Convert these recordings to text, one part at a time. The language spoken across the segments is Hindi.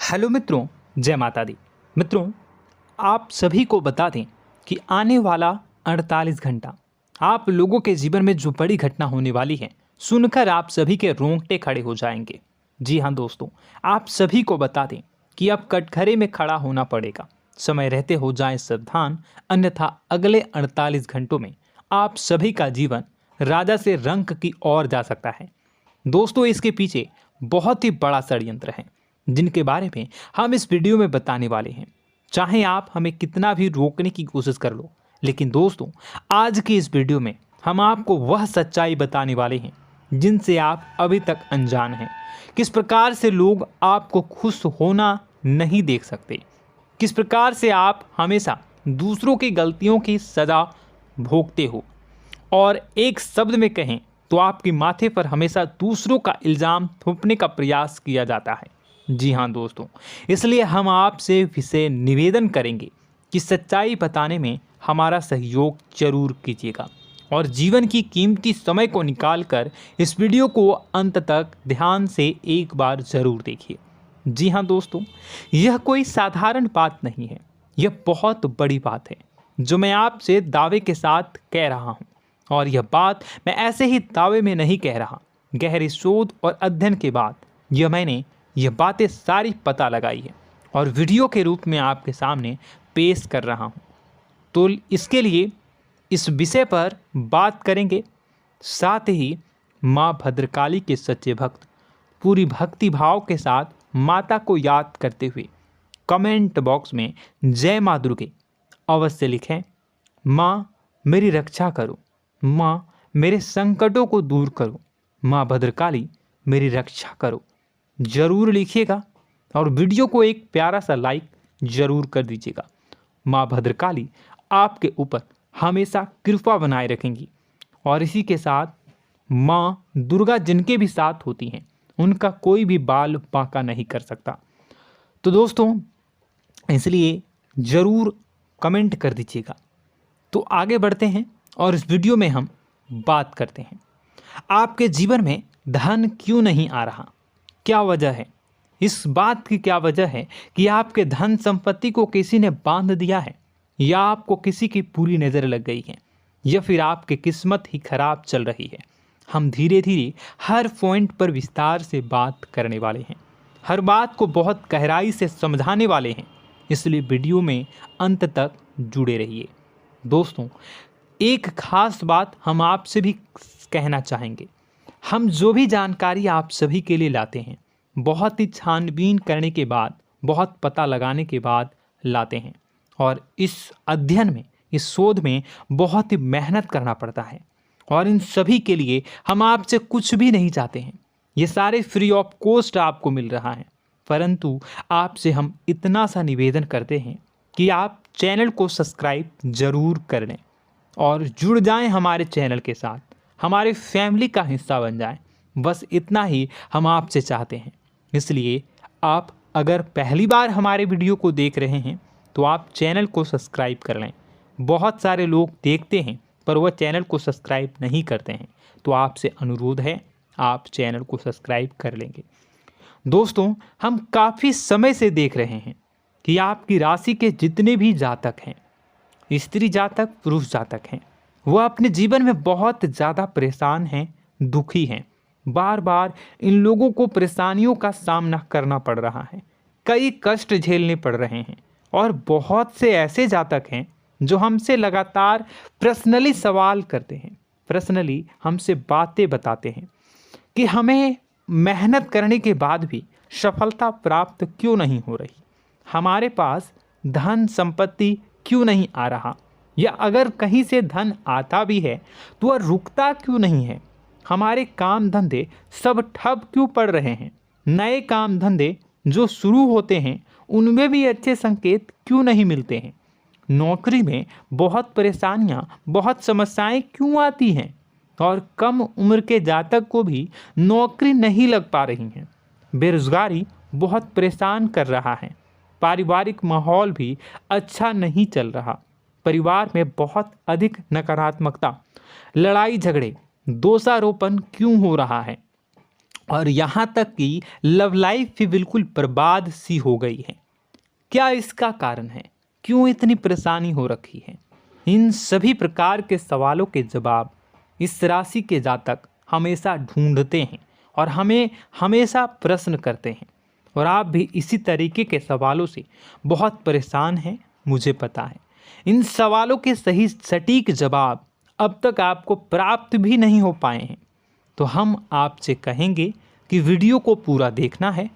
हेलो मित्रों, जय माता दी। मित्रों, आप सभी को बता दें कि आने वाला 48 घंटा आप लोगों के जीवन में जो बड़ी घटना होने वाली है, सुनकर आप सभी के रोंगटे खड़े हो जाएंगे। जी हाँ दोस्तों, आप सभी को बता दें कि अब कटघरे में खड़ा होना पड़ेगा। समय रहते हो जाएं सावधान, अन्यथा अगले 48 घंटों में आप सभी का जीवन राजा से रंक की ओर जा सकता है। दोस्तों, इसके पीछे बहुत ही बड़ा षड्यंत्र है जिनके बारे में हम इस वीडियो में बताने वाले हैं। चाहे आप हमें कितना भी रोकने की कोशिश कर लो, लेकिन दोस्तों आज की इस वीडियो में हम आपको वह सच्चाई बताने वाले हैं जिनसे आप अभी तक अनजान हैं। किस प्रकार से लोग आपको खुश होना नहीं देख सकते, किस प्रकार से आप हमेशा दूसरों की गलतियों की सज़ा भोगते हो, और एक शब्द में कहें तो आपके माथे पर हमेशा दूसरों का इल्ज़ाम थोपने का प्रयास किया जाता है। जी हाँ दोस्तों, इसलिए हम आपसे विशेष निवेदन करेंगे कि सच्चाई बताने में हमारा सहयोग जरूर कीजिएगा और जीवन की कीमती समय को निकालकर इस वीडियो को अंत तक ध्यान से एक बार ज़रूर देखिए। जी हाँ दोस्तों, यह कोई साधारण बात नहीं है, यह बहुत बड़ी बात है जो मैं आपसे दावे के साथ कह रहा हूँ। और यह बात मैं ऐसे ही दावे में नहीं कह रहा, गहरी शोध और अध्ययन के बाद मैंने यह बातें सारी पता लगाई है और वीडियो के रूप में आपके सामने पेश कर रहा हूँ। तो इसके लिए इस विषय पर बात करेंगे। साथ ही माँ भद्रकाली के सच्चे भक्त पूरी भक्ति भाव के साथ माता को याद करते हुए कमेंट बॉक्स में जय माँ दुर्गे अवश्य लिखें। माँ मेरी रक्षा करो, माँ मेरे संकटों को दूर करो, माँ भद्रकाली मेरी रक्षा करो, ज़रूर लिखिएगा और वीडियो को एक प्यारा सा लाइक ज़रूर कर दीजिएगा। माँ भद्रकाली आपके ऊपर हमेशा कृपा बनाए रखेंगी और इसी के साथ माँ दुर्गा जिनके भी साथ होती हैं उनका कोई भी बाल बांका नहीं कर सकता। तो दोस्तों, इसलिए ज़रूर कमेंट कर दीजिएगा। तो आगे बढ़ते हैं और इस वीडियो में हम बात करते हैं, आपके जीवन में धन क्यों नहीं आ रहा, क्या वजह है। इस बात की क्या वजह है कि आपके धन संपत्ति को किसी ने बांध दिया है, या आपको किसी की पूरी नज़र लग गई है, या फिर आपकी किस्मत ही खराब चल रही है। हम धीरे धीरे हर पॉइंट पर विस्तार से बात करने वाले हैं, हर बात को बहुत गहराई से समझाने वाले हैं, इसलिए वीडियो में अंत तक जुड़े रहिए। दोस्तों, एक खास बात हम आपसे भी कहना चाहेंगे। हम जो भी जानकारी आप सभी के लिए लाते हैं, बहुत ही छानबीन करने के बाद, बहुत पता लगाने के बाद लाते हैं, और इस अध्ययन में, इस शोध में बहुत ही मेहनत करना पड़ता है। और इन सभी के लिए हम आपसे कुछ भी नहीं चाहते हैं, ये सारे फ्री ऑफ कॉस्ट आपको मिल रहा है। परंतु आपसे हम इतना सा निवेदन करते हैं कि आप चैनल को सब्सक्राइब ज़रूर कर लें और जुड़ जाएं हमारे चैनल के साथ, हमारे फैमिली का हिस्सा बन जाएं। बस इतना ही हम आपसे चाहते हैं। इसलिए आप अगर पहली बार हमारे वीडियो को देख रहे हैं तो आप चैनल को सब्सक्राइब कर लें। बहुत सारे लोग देखते हैं पर वह चैनल को सब्सक्राइब नहीं करते हैं, तो आपसे अनुरोध है आप चैनल को सब्सक्राइब कर लेंगे। दोस्तों, हम काफ़ी समय से देख रहे हैं कि आपकी राशि के जितने भी जातक हैं, स्त्री जातक, पुरुष जातक हैं, वह अपने जीवन में बहुत ज़्यादा परेशान हैं, दुखी हैं। बार बार इन लोगों को परेशानियों का सामना करना पड़ रहा है, कई कष्ट झेलने पड़ रहे हैं। और बहुत से ऐसे जातक हैं जो हमसे लगातार पर्सनली सवाल करते हैं, पर्सनली हमसे बातें बताते हैं कि हमें मेहनत करने के बाद भी सफलता प्राप्त क्यों नहीं हो रही, हमारे पास धन संपत्ति क्यों नहीं आ रहा, या अगर कहीं से धन आता भी है तो वह रुकता क्यों नहीं है, हमारे काम धंधे सब ठप क्यों पड़ रहे हैं, नए काम धंधे जो शुरू होते हैं उनमें भी अच्छे संकेत क्यों नहीं मिलते हैं, नौकरी में बहुत परेशानियां, बहुत समस्याएं क्यों आती हैं, और कम उम्र के जातक को भी नौकरी नहीं लग पा रही हैं, बेरोजगारी बहुत परेशान कर रहा है, पारिवारिक माहौल भी अच्छा नहीं चल रहा, परिवार में बहुत अधिक नकारात्मकता, लड़ाई झगड़े, दोषारोपण क्यों हो रहा है, और यहाँ तक कि लव लाइफ भी बिल्कुल बर्बाद सी हो गई है। क्या इसका कारण है? क्यों इतनी परेशानी हो रखी है? इन सभी प्रकार के सवालों के जवाब इस राशि के जातक हमेशा ढूंढते हैं और हमें हमेशा प्रश्न करते हैं। और आप भी इसी तरीके के सवालों से बहुत परेशान हैं, मुझे पता है। इन सवालों के सही सटीक जवाब अब तक आपको प्राप्त भी नहीं हो पाए हैं, तो हम आपसे कहेंगे कि वीडियो को पूरा देखना है।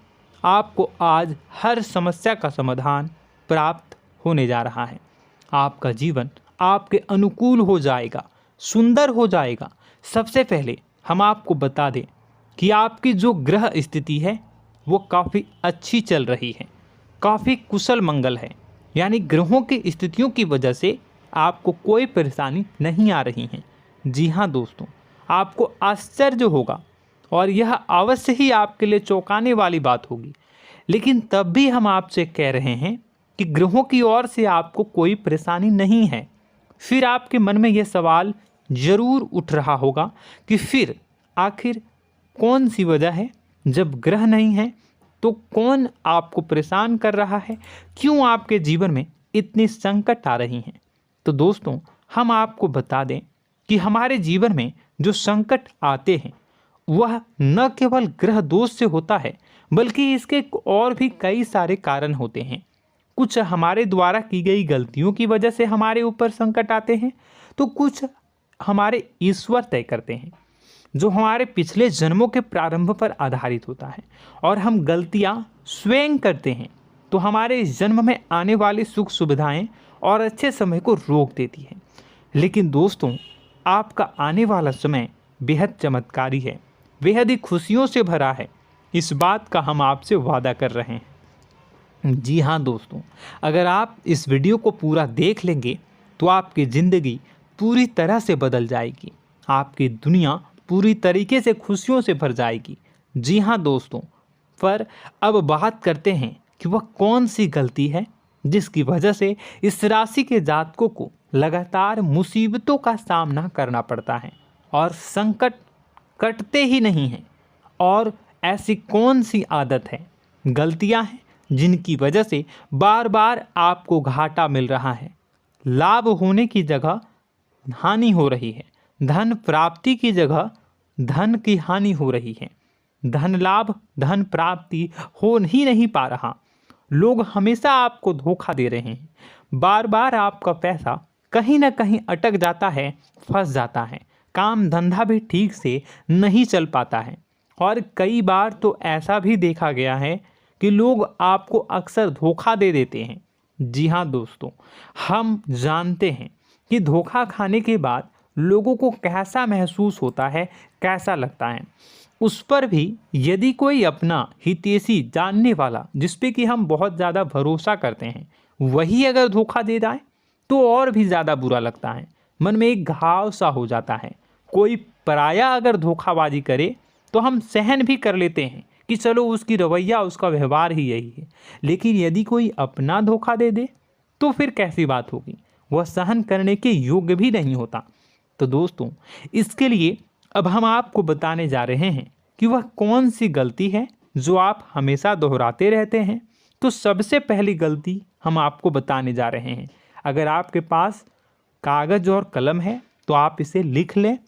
आपको आज हर समस्या का समाधान प्राप्त होने जा रहा है। आपका जीवन आपके अनुकूल हो जाएगा, सुंदर हो जाएगा। सबसे पहले हम आपको बता दें कि आपकी जो ग्रह स्थिति है वो काफ़ी अच्छी चल रही है, काफ़ी कुशल मंगल है। यानी ग्रहों की स्थितियों की वजह से आपको कोई परेशानी नहीं आ रही है। जी हाँ दोस्तों, आपको आश्चर्य होगा और यह अवश्य ही आपके लिए चौंकाने वाली बात होगी, लेकिन तब भी हम आपसे कह रहे हैं कि ग्रहों की ओर से आपको कोई परेशानी नहीं है। फिर आपके मन में यह सवाल जरूर उठ रहा होगा कि फिर आखिर कौन सी वजह है? जब ग्रह नहीं है तो कौन आपको परेशान कर रहा है? क्यों आपके जीवन में इतनी संकट आ रही हैं? तो दोस्तों, हम आपको बता दें कि हमारे जीवन में जो संकट आते हैं वह न केवल ग्रह दोष से होता है, बल्कि इसके और भी कई सारे कारण होते हैं। कुछ हमारे द्वारा की गई गलतियों की वजह से हमारे ऊपर संकट आते हैं, तो कुछ हमारे ईश्वर तय करते हैं, जो हमारे पिछले जन्मों के प्रारंभ पर आधारित होता है। और हम गलतियां स्वयं करते हैं तो हमारे इस जन्म में आने वाली सुख सुविधाएं और अच्छे समय को रोक देती है। लेकिन दोस्तों, आपका आने वाला समय बेहद चमत्कारी है, बेहद ही खुशियों से भरा है। इस बात का हम आपसे वादा कर रहे हैं। जी हाँ दोस्तों, अगर आप इस वीडियो को पूरा देख लेंगे तो आपकी ज़िंदगी पूरी तरह से बदल जाएगी, आपकी दुनिया पूरी तरीके से खुशियों से भर जाएगी। जी हाँ दोस्तों, पर अब बात करते हैं कि वह कौन सी गलती है जिसकी वजह से इस राशि के जातकों को लगातार मुसीबतों का सामना करना पड़ता है और संकट कटते ही नहीं हैं। और ऐसी कौन सी आदत है, गलतियां हैं जिनकी वजह से बार बार आपको घाटा मिल रहा है, लाभ होने की जगह हानि हो रही है, धन प्राप्ति की जगह धन की हानि हो रही है, धन लाभ धन प्राप्ति हो ही नहीं पा रहा, लोग हमेशा आपको धोखा दे रहे हैं, बार बार आपका पैसा कहीं ना कहीं अटक जाता है, फंस जाता है, काम धंधा भी ठीक से नहीं चल पाता है। और कई बार तो ऐसा भी देखा गया है कि लोग आपको अक्सर धोखा दे देते हैं। जी हाँ दोस्तों, हम जानते हैं कि धोखा खाने के बाद लोगों को कैसा महसूस होता है, कैसा लगता है। उस पर भी यदि कोई अपना हितैषी जानने वाला, जिस पे कि हम बहुत ज़्यादा भरोसा करते हैं, वही अगर धोखा दे जाए तो और भी ज़्यादा बुरा लगता है, मन में एक घाव सा हो जाता है। कोई पराया अगर धोखाबाजी करे तो हम सहन भी कर लेते हैं कि चलो उसकी रवैया, उसका व्यवहार ही यही है। लेकिन यदि कोई अपना धोखा दे दे तो फिर कैसी बात होगी, वह सहन करने के योग्य भी नहीं होता। तो दोस्तों, इसके लिए अब हम आपको बताने जा रहे हैं कि वह कौन सी गलती है जो आप हमेशा दोहराते रहते हैं। तो सबसे पहली गलती हम आपको बताने जा रहे हैं। अगर आपके पास कागज़ और कलम है तो आप इसे लिख लें,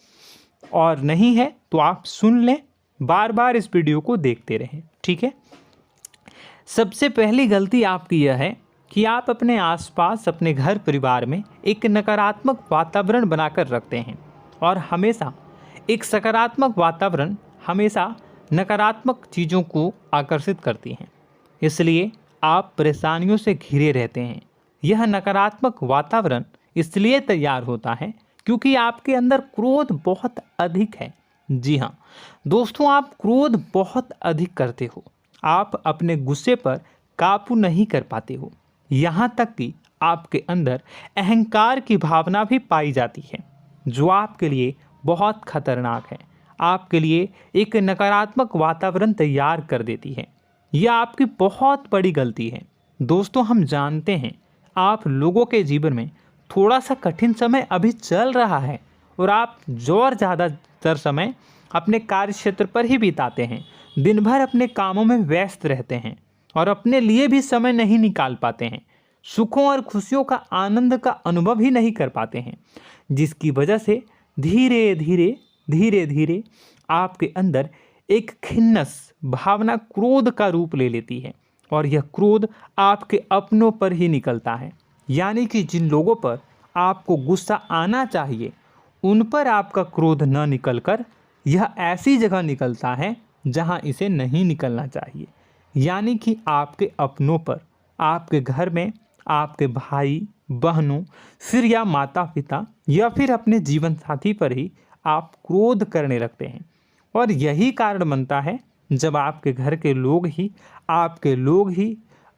और नहीं है तो आप सुन लें, बार बार इस वीडियो को देखते रहें, ठीक है। सबसे पहली गलती आपकी यह है कि आप अपने आसपास, अपने घर परिवार में एक नकारात्मक वातावरण बनाकर रखते हैं। और हमेशा एक सकारात्मक वातावरण हमेशा नकारात्मक चीज़ों को आकर्षित करती हैं, इसलिए आप परेशानियों से घिरे रहते हैं। यह नकारात्मक वातावरण इसलिए तैयार होता है क्योंकि आपके अंदर क्रोध बहुत अधिक है। जी हाँ दोस्तों, आप क्रोध बहुत अधिक करते हो, आप अपने गुस्से पर काबू नहीं कर पाते हो, यहाँ तक कि आपके अंदर अहंकार की भावना भी पाई जाती है, जो आपके लिए बहुत खतरनाक है, आपके लिए एक नकारात्मक वातावरण तैयार कर देती है। यह आपकी बहुत बड़ी गलती है। दोस्तों, हम जानते हैं आप लोगों के जीवन में थोड़ा सा कठिन समय अभी चल रहा है और आप और ज़्यादातर समय अपने कार्य क्षेत्र पर ही बिताते हैं, दिन भर अपने कामों में व्यस्त रहते हैं और अपने लिए भी समय नहीं निकाल पाते हैं, सुखों और खुशियों का आनंद का अनुभव ही नहीं कर पाते हैं, जिसकी वजह से धीरे धीरे धीरे धीरे आपके अंदर एक खिन्नस भावना क्रोध का रूप ले लेती है और यह क्रोध आपके अपनों पर ही निकलता है। यानी कि जिन लोगों पर आपको गुस्सा आना चाहिए उन पर आपका क्रोध न निकलकर यह ऐसी जगह निकलता है जहां इसे नहीं निकलना चाहिए। यानी कि आपके अपनों पर, आपके घर में आपके भाई बहनों, फिर या माता पिता या फिर अपने जीवन साथी पर ही आप क्रोध करने लगते हैं। और यही कारण बनता है जब आपके घर के लोग ही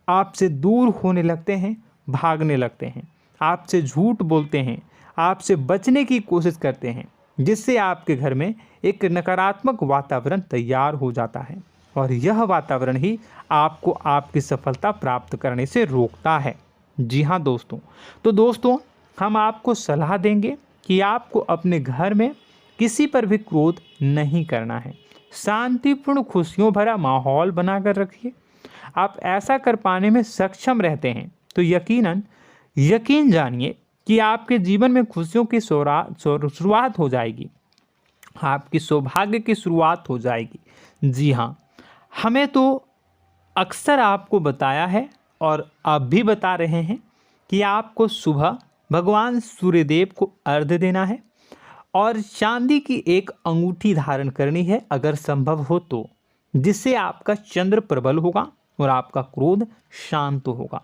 आपसे दूर होने लगते हैं, भागने लगते हैं, आपसे झूठ बोलते हैं, आपसे बचने की कोशिश करते हैं, जिससे आपके घर में एक नकारात्मक वातावरण तैयार हो जाता है और यह वातावरण ही आपको आपकी सफलता प्राप्त करने से रोकता है। जी हाँ दोस्तों, तो दोस्तों हम आपको सलाह देंगे कि आपको अपने घर में किसी पर भी क्रोध नहीं करना है। शांतिपूर्ण खुशियों भरा माहौल बनाकर रखिए। आप ऐसा कर पाने में सक्षम रहते हैं तो यकीन जानिए कि आपके जीवन में खुशियों की शुरुआत हो जाएगी, आपकी सौभाग्य की शुरुआत हो जाएगी। जी हाँ, हमें तो अक्सर आपको बताया है और आप भी बता रहे हैं कि आपको सुबह भगवान सूर्यदेव को अर्घ्य देना है और चांदी की एक अंगूठी धारण करनी है अगर संभव हो तो, जिससे आपका चंद्र प्रबल होगा और आपका क्रोध शांत होगा।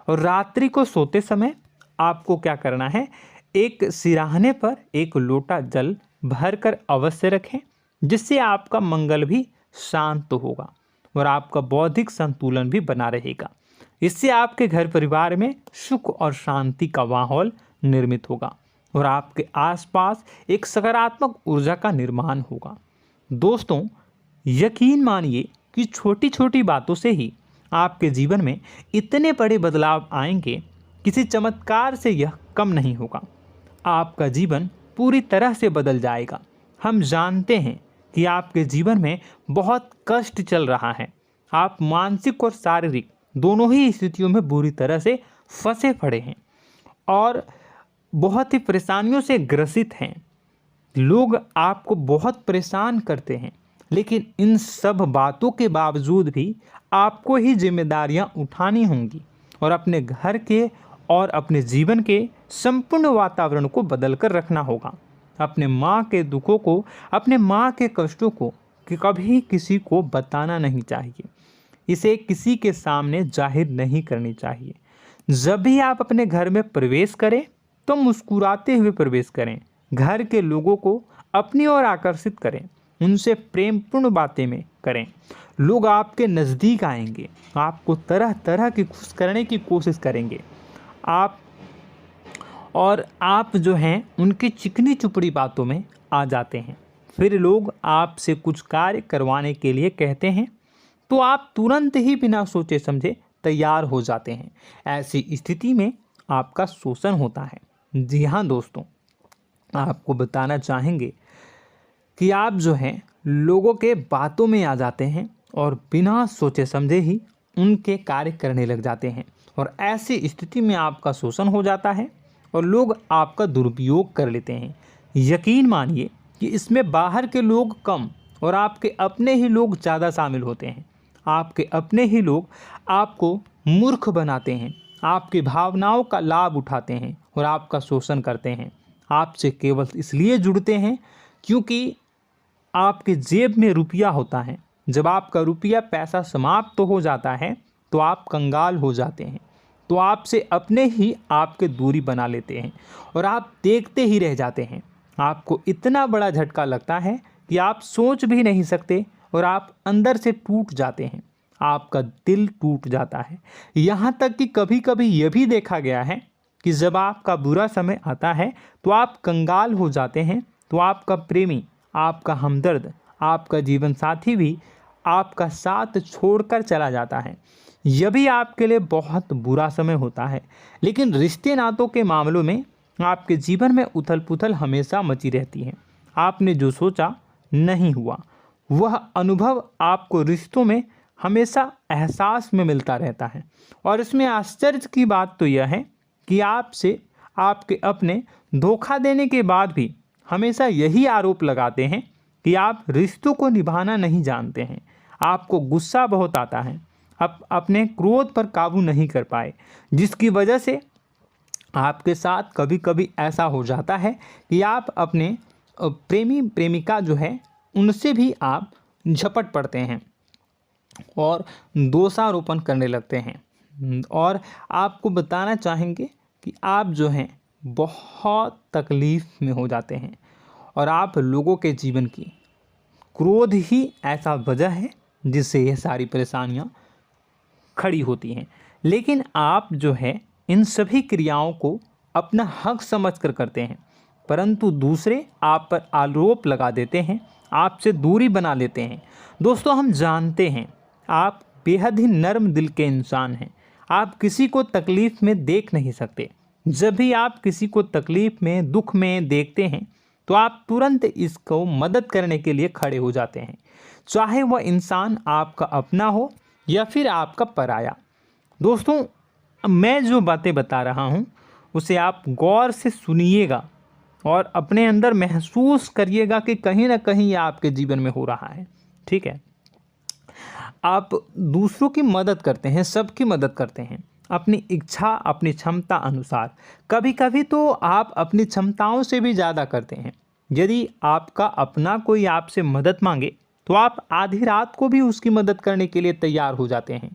और रात्रि को सोते समय आपको क्या करना है, एक सिराहने पर एक लोटा जल भरकर अवश्य रखें, जिससे आपका मंगल भी शांत होगा और आपका बौद्धिक संतुलन भी बना रहेगा। इससे आपके घर परिवार में सुख और शांति का माहौल निर्मित होगा और आपके आसपास एक सकारात्मक ऊर्जा का निर्माण होगा। दोस्तों यकीन मानिए कि छोटी छोटी बातों से ही आपके जीवन में इतने बड़े बदलाव आएंगे, किसी चमत्कार से यह कम नहीं होगा। आपका जीवन पूरी तरह से बदल जाएगा। हम जानते हैं कि आपके जीवन में बहुत कष्ट चल रहा है, आप मानसिक और शारीरिक दोनों ही स्थितियों में बुरी तरह से फंसे पड़े हैं और बहुत ही परेशानियों से ग्रसित हैं। लोग आपको बहुत परेशान करते हैं, लेकिन इन सब बातों के बावजूद भी आपको ही जिम्मेदारियां उठानी होंगी और अपने घर के और अपने जीवन के संपूर्ण वातावरण को बदल कर रखना होगा। अपने माँ के दुखों को, अपने माँ के कष्टों को कभी किसी को बताना नहीं चाहिए, इसे किसी के सामने जाहिर नहीं करनी चाहिए। जब भी आप अपने घर में प्रवेश करें तो मुस्कुराते हुए प्रवेश करें, घर के लोगों को अपनी ओर आकर्षित करें, उनसे प्रेमपूर्ण बातें में करें। लोग आपके नज़दीक आएंगे, आपको तरह तरह की खुश करने की कोशिश करेंगे। आप जो हैं उनकी चिकनी चुपड़ी बातों में आ जाते हैं। फिर लोग आपसे कुछ कार्य करवाने के लिए कहते हैं तो आप तुरंत ही बिना सोचे समझे तैयार हो जाते हैं। ऐसी स्थिति में आपका शोषण होता है। जी हाँ दोस्तों, आपको बताना चाहेंगे कि आप जो हैं लोगों के बातों में आ जाते हैं और बिना सोचे समझे ही उनके कार्य करने लग जाते हैं और ऐसी स्थिति में आपका शोषण हो जाता है और लोग आपका दुरुपयोग कर लेते हैं। यकीन मानिए कि इसमें बाहर के लोग कम और आपके अपने ही लोग ज़्यादा शामिल होते हैं। आपके अपने ही लोग आपको मूर्ख बनाते हैं, आपकी भावनाओं का लाभ उठाते हैं और आपका शोषण करते हैं। आपसे केवल इसलिए जुड़ते हैं क्योंकि आपके जेब में रुपया होता है। जब आपका रुपया पैसा समाप्त हो जाता है तो आप कंगाल हो जाते हैं, तो आपसे अपने ही आपके दूरी बना लेते हैं और आप देखते ही रह जाते हैं। आपको इतना बड़ा झटका लगता है कि आप सोच भी नहीं सकते और आप अंदर से टूट जाते हैं, आपका दिल टूट जाता है। यहाँ तक कि कभी कभी यह भी देखा गया है कि जब आपका बुरा समय आता है तो आप कंगाल हो जाते हैं, तो आपका प्रेमी, आपका हमदर्द, आपका जीवन साथी भी आपका साथ छोड़कर चला जाता है। यह भी आपके लिए बहुत बुरा समय होता है। लेकिन रिश्ते नातों के मामलों में आपके जीवन में उथल पुथल हमेशा मची रहती है। आपने जो सोचा नहीं हुआ। वह अनुभव आपको रिश्तों में हमेशा एहसास में मिलता रहता है। और इसमें आश्चर्य की बात तो यह है कि आपसे आपके अपने धोखा देने के बाद भी हमेशा यही आरोप लगाते हैं कि आप रिश्तों को निभाना नहीं जानते हैं। आपको गुस्सा बहुत आता है, अपने क्रोध पर काबू नहीं कर पाए, जिसकी वजह से आपके साथ कभी कभी ऐसा हो जाता है कि आप अपने प्रेमी प्रेमिका जो है उनसे भी आप झपट पड़ते हैं और दोषारोपण करने लगते हैं। और आपको बताना चाहेंगे कि आप जो हैं बहुत तकलीफ़ में हो जाते हैं और आप लोगों के जीवन की क्रोध ही ऐसा वजह है जिससे ये सारी परेशानियां खड़ी होती हैं। लेकिन आप जो है इन सभी क्रियाओं को अपना हक समझकर करते हैं, परंतु दूसरे आप पर आरोप लगा देते हैं, आपसे दूरी बना लेते हैं। दोस्तों, हम जानते हैं आप बेहद ही नर्म दिल के इंसान हैं। आप किसी को तकलीफ़ में देख नहीं सकते। जब भी आप किसी को तकलीफ़ में, दुख में देखते हैं तो आप तुरंत इसको मदद करने के लिए खड़े हो जाते हैं, चाहे वह इंसान आपका अपना हो या फिर आपका पराया। दोस्तों, मैं जो बातें बता रहा हूँ उसे आप गौर से सुनिएगा और अपने अंदर महसूस करिएगा कि कहीं ना कहीं ये आपके जीवन में हो रहा है। ठीक है, आप दूसरों की मदद करते हैं, सबकी मदद करते हैं अपनी इच्छा, अपनी क्षमता अनुसार। कभी कभी तो आप अपनी क्षमताओं से भी ज़्यादा करते हैं। यदि आपका अपना कोई आपसे मदद मांगे तो आप आधी रात को भी उसकी मदद करने के लिए तैयार हो जाते हैं।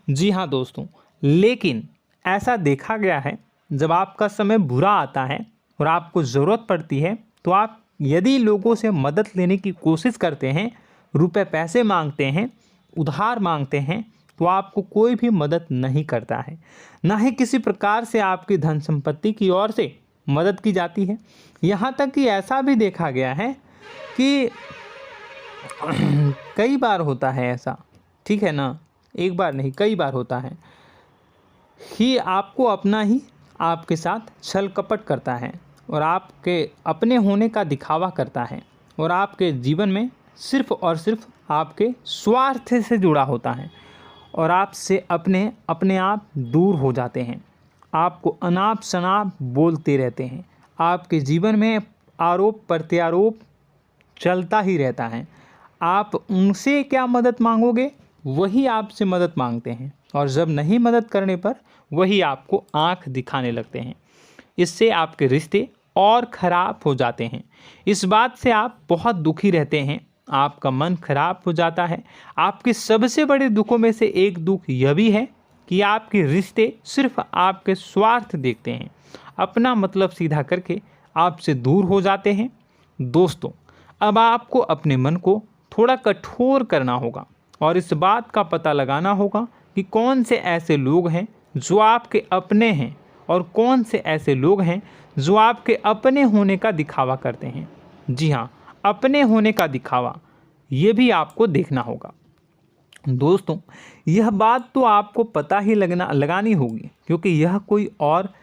जी हाँ दोस्तों, लेकिन ऐसा देखा गया है जब आपका समय बुरा आता है और आपको ज़रूरत पड़ती है तो आप यदि लोगों से मदद लेने की कोशिश करते हैं, रुपए पैसे मांगते हैं, उधार मांगते हैं, तो आपको कोई भी मदद नहीं करता है। ना ही किसी प्रकार से आपकी धन संपत्ति की ओर से मदद की जाती है। यहाँ तक कि ऐसा भी देखा गया है कि कई बार होता है ऐसा, ठीक है ना, एक बार नहीं कई बार होता है कि आपको अपना ही आपके साथ छल कपट करता है और आपके अपने होने का दिखावा करता है और आपके जीवन में सिर्फ और सिर्फ आपके स्वार्थ से जुड़ा होता है और आपसे अपने आप दूर हो जाते हैं। आपको अनाप शनाप बोलते रहते हैं। आपके जीवन में आरोप प्रत्यारोप चलता ही रहता है। आप उनसे क्या मदद मांगोगे, वही आपसे मदद मांगते हैं और जब नहीं मदद करने पर वही आपको आंख दिखाने लगते हैं। इससे आपके रिश्ते और ख़राब हो जाते हैं। इस बात से आप बहुत दुखी रहते हैं, आपका मन खराब हो जाता है। आपके सबसे बड़े दुखों में से एक दुख यह भी है कि आपके रिश्ते सिर्फ आपके स्वार्थ देखते हैं, अपना मतलब सीधा करके आपसे दूर हो जाते हैं। दोस्तों, अब आपको अपने मन को थोड़ा कठोर करना होगा और इस बात का पता लगाना होगा कि कौन से ऐसे लोग हैं जो आपके अपने हैं और कौन से ऐसे लोग हैं जो आपके अपने होने का दिखावा करते हैं। जी हाँ, अपने होने का दिखावा, ये भी आपको देखना होगा। दोस्तों, यह बात तो आपको पता ही लगानी होगी, क्योंकि यह कोई और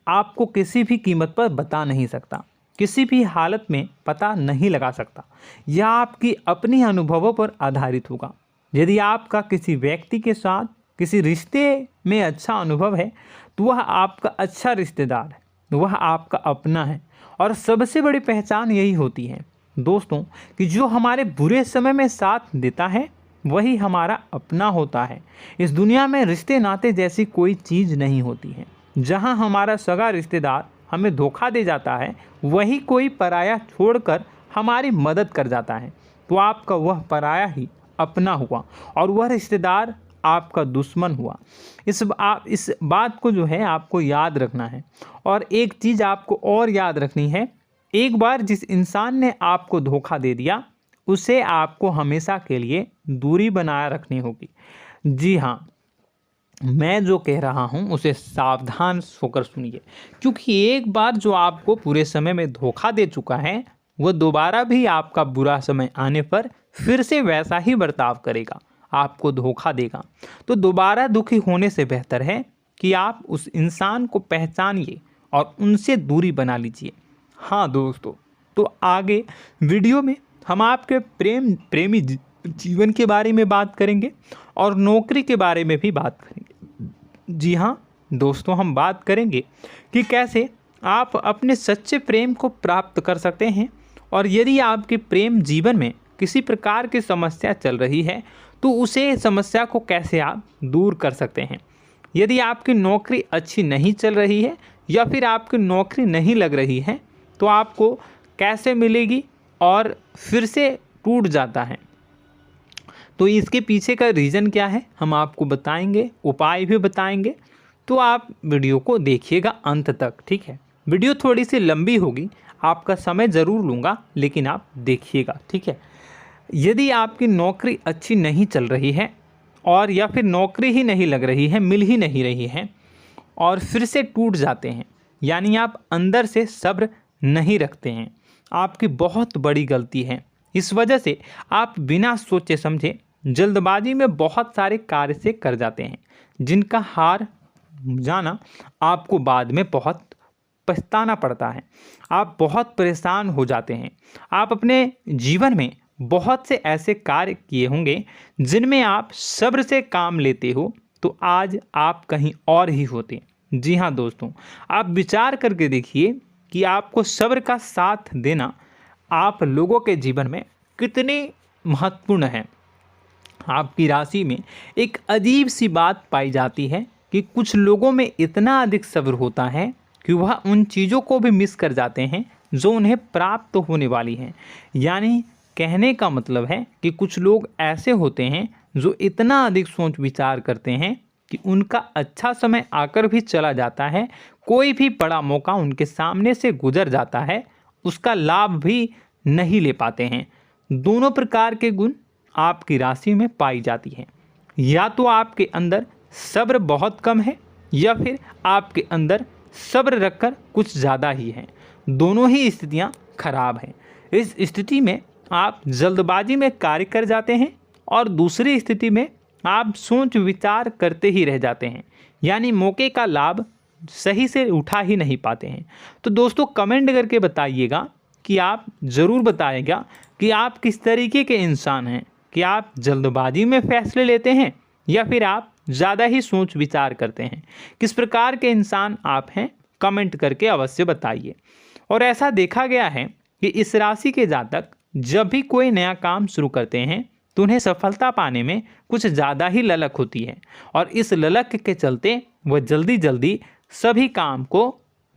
आपको किसी भी कीमत पर बता नहीं सकता, किसी भी हालत में पता नहीं लगा सकता। यह आपकी अपनी अनुभवों पर आधारित होगा। यदि आपका किसी व्यक्ति के साथ किसी रिश्ते में अच्छा अनुभव है तो वह आपका अच्छा रिश्तेदार है, वह आपका अपना है। और सबसे बड़ी पहचान यही होती है दोस्तों कि जो हमारे बुरे समय में साथ देता है वही हमारा अपना होता है। इस दुनिया में रिश्ते नाते जैसी कोई चीज़ नहीं होती है। जहां हमारा सगा रिश्तेदार हमें धोखा दे जाता है, वही कोई पराया छोड़कर हमारी मदद कर जाता है, तो आपका वह पराया ही अपना हुआ और वह रिश्तेदार आपका दुश्मन हुआ। इस बात को जो है आपको याद रखना है। और एक चीज़ आपको और याद रखनी है, एक बार जिस इंसान ने आपको धोखा दे दिया उसे आपको हमेशा के लिए दूरी बनाए रखनी होगी। जी हाँ, मैं जो कह रहा हूँ उसे सावधान होकर सुनिए, क्योंकि एक बार जो आपको पूरे समय में धोखा दे चुका है वह दोबारा भी आपका बुरा समय आने पर फिर से वैसा ही बर्ताव करेगा, आपको धोखा देगा। तो दोबारा दुखी होने से बेहतर है कि आप उस इंसान को पहचानिए और उनसे दूरी बना लीजिए। हाँ दोस्तों, तो आगे वीडियो में हम आपके प्रेमी जीवन के बारे में बात करेंगे और नौकरी के बारे में भी बात करेंगे। जी हाँ दोस्तों, हम बात करेंगे कि कैसे आप अपने सच्चे प्रेम को प्राप्त कर सकते हैं, और यदि आपके प्रेम जीवन में किसी प्रकार की समस्या चल रही है तो उसे समस्या को कैसे आप दूर कर सकते हैं। यदि आपकी नौकरी अच्छी नहीं चल रही है या फिर आपकी नौकरी नहीं लग रही है तो आपको कैसे मिलेगी और फिर से टूट जाता है, तो इसके पीछे का रीज़न क्या है हम आपको बताएंगे, उपाय भी बताएंगे। तो आप वीडियो को देखिएगा अंत तक, ठीक है। वीडियो थोड़ी सी लंबी होगी, आपका समय ज़रूर लूँगा, लेकिन आप देखिएगा, ठीक है। यदि आपकी नौकरी अच्छी नहीं चल रही है और या फिर नौकरी ही नहीं लग रही है, मिल ही नहीं रही है और फिर से टूट जाते हैं, यानी आप अंदर से सब्र नहीं रखते हैं, आपकी बहुत बड़ी गलती है। इस वजह से आप बिना सोचे समझे जल्दबाजी में बहुत सारे कार्य से कर जाते हैं, जिनका हार जाना आपको बाद में बहुत पछताना पड़ता है। आप बहुत परेशान हो जाते हैं। आप अपने जीवन में बहुत से ऐसे कार्य किए होंगे जिनमें आप सब्र से काम लेते हो, तो आज आप कहीं और ही होते। जी हाँ दोस्तों, आप विचार करके देखिए कि आपको सब्र का साथ देना आप लोगों के जीवन में कितनी महत्वपूर्ण है। आपकी राशि में एक अजीब सी बात पाई जाती है कि कुछ लोगों में इतना अधिक सब्र होता है कि वह उन चीज़ों को भी मिस कर जाते हैं जो उन्हें प्राप्त होने वाली हैं। यानी कहने का मतलब है कि कुछ लोग ऐसे होते हैं जो इतना अधिक सोच विचार करते हैं कि उनका अच्छा समय आकर भी चला जाता है, कोई भी बड़ा मौका उनके सामने से गुजर जाता है, उसका लाभ भी नहीं ले पाते हैं। दोनों प्रकार के गुण आपकी राशि में पाई जाती है। या तो आपके अंदर सब्र बहुत कम है या फिर आपके अंदर सब्र रखकर कुछ ज़्यादा ही है। दोनों ही स्थितियाँ खराब हैं। इस स्थिति में आप जल्दबाजी में कार्य कर जाते हैं और दूसरी स्थिति में आप सोच विचार करते ही रह जाते हैं, यानी मौके का लाभ सही से उठा ही नहीं पाते हैं। तो दोस्तों कमेंट करके बताइएगा कि आप ज़रूर बताइएगा कि आप किस तरीके के इंसान हैं, कि आप जल्दबाजी में फैसले लेते हैं या फिर आप ज़्यादा ही सोच विचार करते हैं। किस प्रकार के इंसान आप हैं, कमेंट करके अवश्य बताइए। और ऐसा देखा गया है कि इस राशि के जातक जब भी कोई नया काम शुरू करते हैं तो उन्हें सफलता पाने में कुछ ज़्यादा ही ललक होती है, और इस ललक के चलते वह जल्दी जल्दी सभी काम को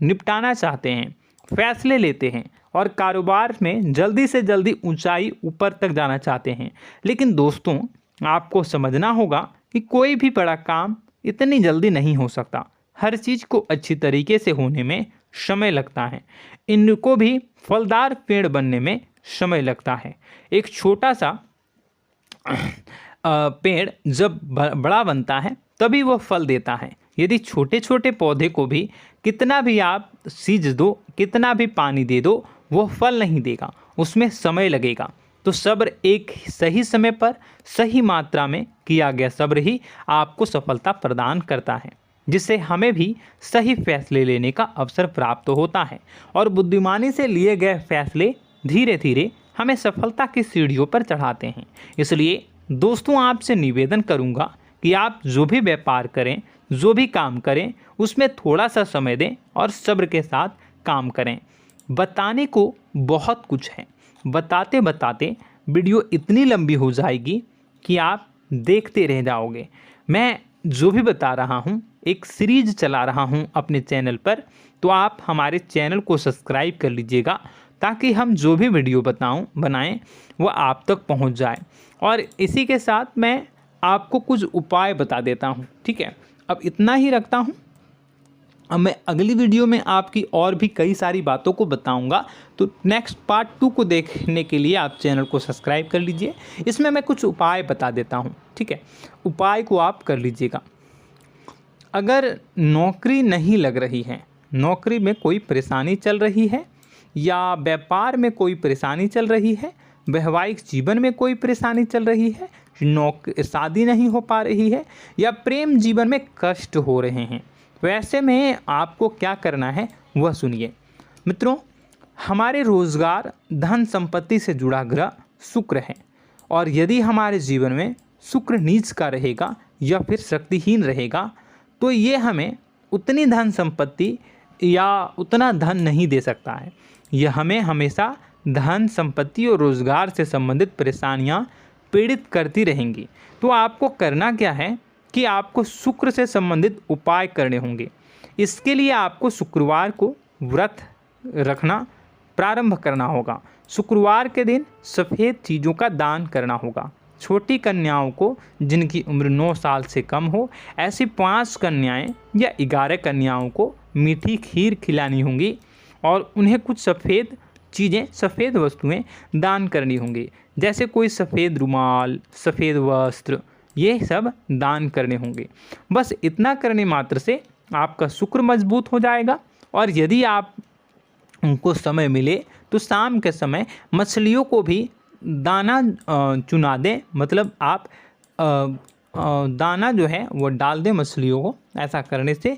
निपटाना चाहते हैं, फैसले लेते हैं और कारोबार में जल्दी से जल्दी ऊंचाई ऊपर तक जाना चाहते हैं। लेकिन दोस्तों आपको समझना होगा कि कोई भी बड़ा काम इतनी जल्दी नहीं हो सकता। हर चीज़ को अच्छी तरीके से होने में समय लगता है। इनको भी फलदार पेड़ बनने में समय लगता है। एक छोटा सा पेड़ जब बड़ा बनता है तभी वह फल देता है। यदि छोटे छोटे पौधे को भी कितना भी आप सींच दो, कितना भी पानी दे दो, वह फल नहीं देगा, उसमें समय लगेगा। तो सब्र एक सही समय पर सही मात्रा में किया गया सब्र ही आपको सफलता प्रदान करता है, जिससे हमें भी सही फैसले लेने का अवसर प्राप्त होता है। और बुद्धिमानी से लिए गए फैसले धीरे धीरे हमें सफलता की सीढ़ियों पर चढ़ाते हैं। इसलिए दोस्तों आपसे निवेदन करूंगा कि आप जो भी व्यापार करें, जो भी काम करें, उसमें थोड़ा सा समय दें और सब्र के साथ काम करें। बताने को बहुत कुछ है, बताते बताते वीडियो इतनी लंबी हो जाएगी कि आप देखते रह जाओगे। मैं जो भी बता रहा हूँ एक सीरीज चला रहा हूँ अपने चैनल पर, तो आप हमारे चैनल को सब्सक्राइब कर लीजिएगा ताकि हम जो भी वीडियो बनाएं वो आप तक पहुँच जाए। और इसी के साथ मैं आपको कुछ उपाय बता देता हूँ, ठीक है। अब इतना ही रखता हूँ। अब मैं अगली वीडियो में आपकी और भी कई सारी बातों को बताऊंगा, तो नेक्स्ट पार्ट 2 को देखने के लिए आप चैनल को सब्सक्राइब कर लीजिए। इसमें मैं कुछ उपाय बता देता हूं, ठीक है। उपाय को आप कर लीजिएगा। अगर नौकरी नहीं लग रही है, नौकरी में कोई परेशानी चल रही है, या व्यापार में कोई परेशानी चल रही है, वैवाहिक जीवन में कोई परेशानी चल रही है, शादी नहीं हो पा रही है, या प्रेम जीवन में कष्ट हो रहे हैं, वैसे में आपको क्या करना है वह सुनिए। मित्रों, हमारे रोजगार धन संपत्ति से जुड़ा ग्रह शुक्र है, और यदि हमारे जीवन में शुक्र नीच का रहेगा या फिर शक्तिहीन रहेगा तो ये हमें उतनी धन संपत्ति या उतना धन नहीं दे सकता है। यह हमें हमेशा धन संपत्ति और रोजगार से संबंधित परेशानियां पीड़ित करती रहेंगी। तो आपको करना क्या है कि आपको शुक्र से संबंधित उपाय करने होंगे। इसके लिए आपको शुक्रवार को व्रत रखना प्रारंभ करना होगा। शुक्रवार के दिन सफ़ेद चीज़ों का दान करना होगा। छोटी कन्याओं को जिनकी उम्र 9 साल से कम हो, ऐसी 5 कन्याएं या 11 कन्याओं को मीठी खीर खिलानी होंगी और उन्हें कुछ सफ़ेद चीज़ें, सफ़ेद वस्तुएं दान करनी होंगी, जैसे कोई सफ़ेद रुमाल, सफ़ेद वस्त्र, ये सब दान करने होंगे। बस इतना करने मात्र से आपका शुक्र मजबूत हो जाएगा। और यदि आप उनको समय मिले तो शाम के समय मछलियों को भी दाना चुना दें, मतलब आप दाना जो है वो डाल दें मछलियों को। ऐसा करने से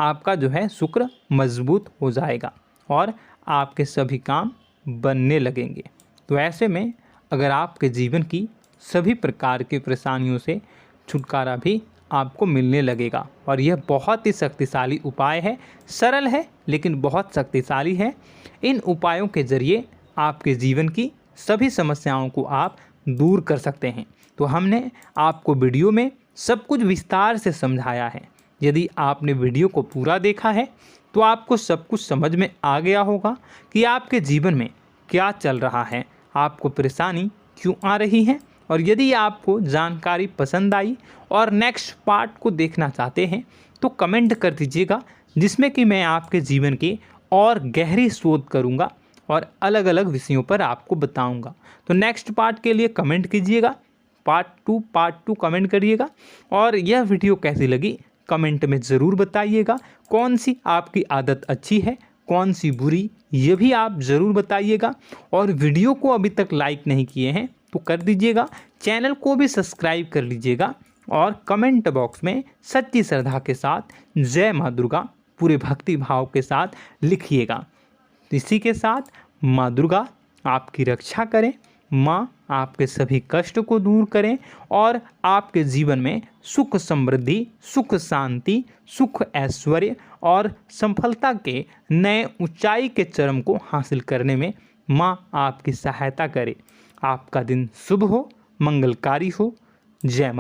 आपका जो है शुक्र मजबूत हो जाएगा और आपके सभी काम बनने लगेंगे। तो ऐसे में अगर आपके जीवन की सभी प्रकार की परेशानियों से छुटकारा भी आपको मिलने लगेगा। और यह बहुत ही शक्तिशाली उपाय है, सरल है लेकिन बहुत शक्तिशाली है। इन उपायों के ज़रिए आपके जीवन की सभी समस्याओं को आप दूर कर सकते हैं। तो हमने आपको वीडियो में सब कुछ विस्तार से समझाया है। यदि आपने वीडियो को पूरा देखा है तो आपको सब कुछ समझ में आ गया होगा कि आपके जीवन में क्या चल रहा है, आपको परेशानी क्यों आ रही है। और यदि आपको जानकारी पसंद आई और नेक्स्ट पार्ट को देखना चाहते हैं तो कमेंट कर दीजिएगा, जिसमें कि मैं आपके जीवन की और गहरी शोध करूंगा और अलग अलग विषयों पर आपको बताऊंगा। तो नेक्स्ट पार्ट के लिए कमेंट कीजिएगा, पार्ट टू कमेंट करिएगा। और यह वीडियो कैसी लगी कमेंट में ज़रूर बताइएगा। कौन सी आपकी आदत अच्छी है, कौन सी बुरी, ये भी आप ज़रूर बताइएगा। और वीडियो को अभी तक लाइक नहीं किए हैं तो कर दीजिएगा, चैनल को भी सब्सक्राइब कर लीजिएगा और कमेंट बॉक्स में सच्ची श्रद्धा के साथ जय माँ दुर्गा पूरे भक्ति भाव के साथ लिखिएगा। इसी के साथ माँ दुर्गा आपकी रक्षा करें, माँ आपके कष्ट कष्ट को दूर करें और आपके जीवन में सुख समृद्धि, सुख शांति, सुख ऐश्वर्य और सफलता के नए ऊंचाई के चरम को हासिल करने में माँ आपकी सहायता करे। आपका दिन शुभ हो, मंगलकारी हो। जय माँ।